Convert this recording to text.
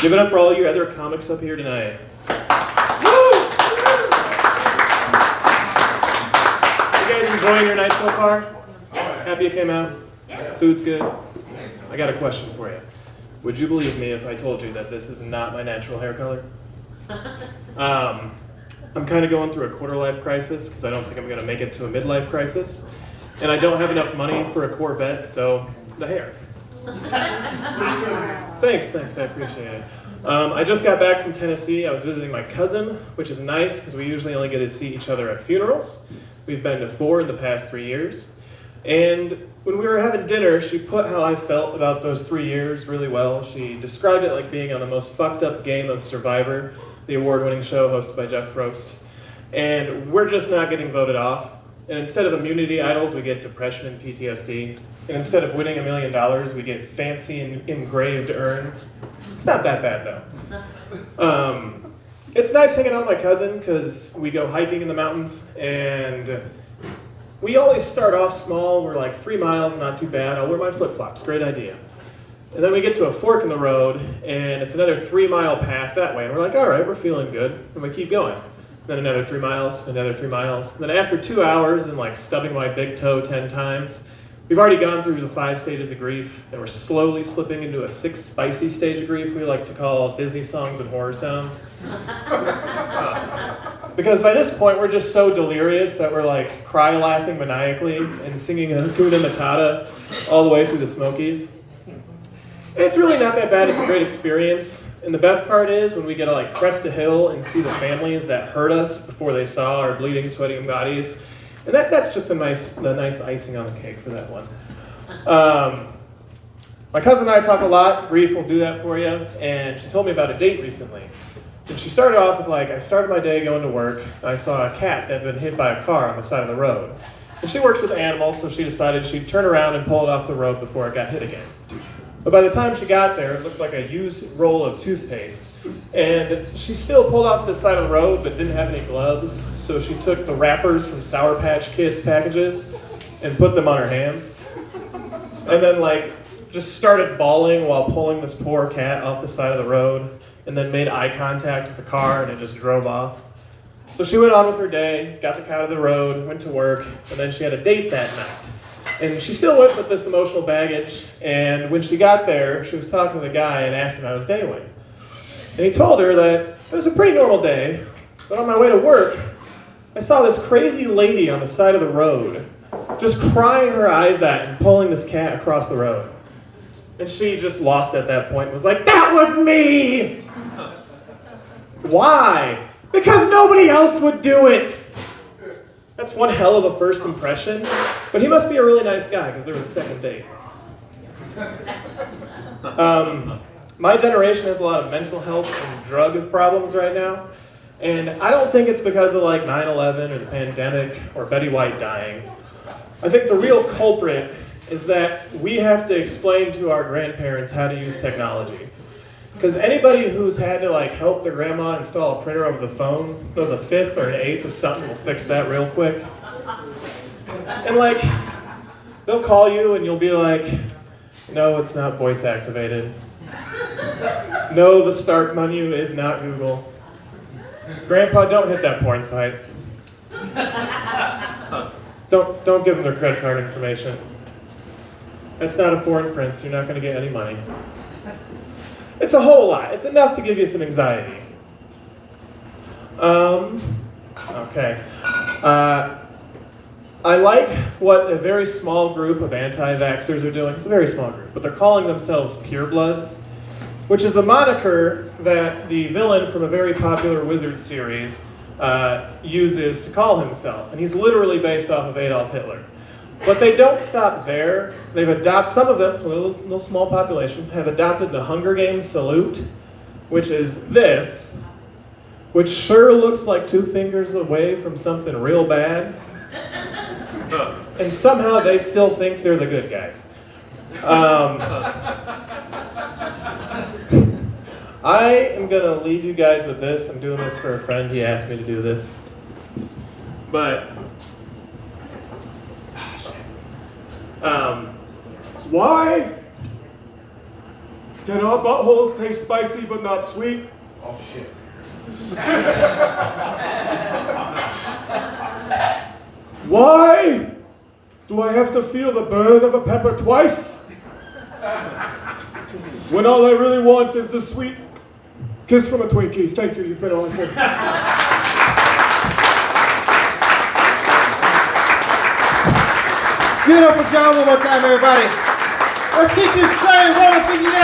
Give it up for all your other comics up here tonight. You guys enjoying your night so far? Happy you came out? Food's good? I got a question for you. Would you believe me if I told you that this is not my natural hair color? I'm kind of going through a quarter-life crisis because I don't think I'm going to make it to a midlife crisis. And I don't have enough money for a Corvette, so the hair. Thanks, I appreciate it. I just got back from Tennessee. I was visiting my cousin, which is nice because we usually only get to see each other at funerals. We've been to 4 in the past 3 years. And when we were having dinner, she put how I felt about those 3 years really well. She described it like being on the most fucked up game of Survivor, the award-winning show hosted by Jeff Probst. And we're just not getting voted off. And instead of immunity idols, we get depression and PTSD. And instead of winning $1 million, we get fancy and engraved urns. It's not that bad, though. It's nice hanging out with my cousin because we go hiking in the mountains, and we always start off small. We're like 3 miles, not too bad. I'll wear my flip-flops, great idea. And then we get to a fork in the road, and it's another 3-mile path that way. And we're like, all right, we're feeling good. And we keep going. Then another 3 miles, another 3 miles. Then after 2 hours and like stubbing my big toe 10 times, we've already gone through the 5 stages of grief, and we're slowly slipping into a 6th spicy stage of grief we like to call Disney songs and horror sounds. Because by this point, we're just so delirious that we're like cry laughing maniacally and singing Hakuna Matata all the way through the Smokies. And it's really not that bad. It's a great experience. And the best part is when we get to like crest a hill and see the families that hurt us before they saw our bleeding, sweating bodies. And that's just the nice icing on the cake for that one. My cousin and I talk a lot. Grief will do that for you. And she told me about a date recently. And she started off with like, I started my day going to work. And I saw a cat that had been hit by a car on the side of the road. And she works with animals, so she decided she'd turn around and pull it off the road before it got hit again. But by the time she got there, it looked like a used roll of toothpaste. And she still pulled off to the side of the road, but didn't have any gloves. So she took the wrappers from Sour Patch Kids packages and put them on her hands. And then like just started bawling while pulling this poor cat off the side of the road, and then made eye contact with the car, and it just drove off. So she went on with her day, got the cat out of the road, went to work, and then she had a date that night. And she still went with this emotional baggage, and when she got there, she was talking to the guy and asked him how his day went. And he told her that it was a pretty normal day, but on my way to work, I saw this crazy lady on the side of the road, just crying her eyes out and pulling this cat across the road. And she just lost at that point and was like, that was me! Why? Because nobody else would do it! That's one hell of a first impression, but he must be a really nice guy because there was a second date. My generation has a lot of mental health and drug problems right now, and I don't think it's because of like 9/11 or the pandemic or Betty White dying. I think the real culprit is that we have to explain to our grandparents how to use technology. Because anybody who's had to like help their grandma install a printer over the phone knows a 5th or an 1/8 of something will fix that real quick. And like, they'll call you and you'll be like, no, it's not voice activated. No, the start menu is not Google. Grandpa, don't hit that porn site. Don't give them their credit card information. That's not a foreign print, so you're not going to get any money. It's a whole lot. It's enough to give you some anxiety. Okay. I like what a very small group of anti-vaxxers are doing. It's a very small group, but they're calling themselves purebloods, which is the moniker that the villain from a very popular Wizard series uses to call himself. And he's literally based off of Adolf Hitler. But they don't stop there. They've adopted, some of them, a little small population, have adopted the Hunger Games salute, which is this, which sure looks like 2 fingers away from something real bad. And somehow they still think they're the good guys. I am going to leave you guys with this. I'm doing this for a friend. He asked me to do this. But why Can our buttholes taste spicy but not sweet? Oh shit. Why do I have to feel the burn of a pepper twice? When all I really want is the sweet kiss from a Twinkie. Thank you, you've been awesome. Give it up for John one more time, everybody. Let's keep this train rolling for you.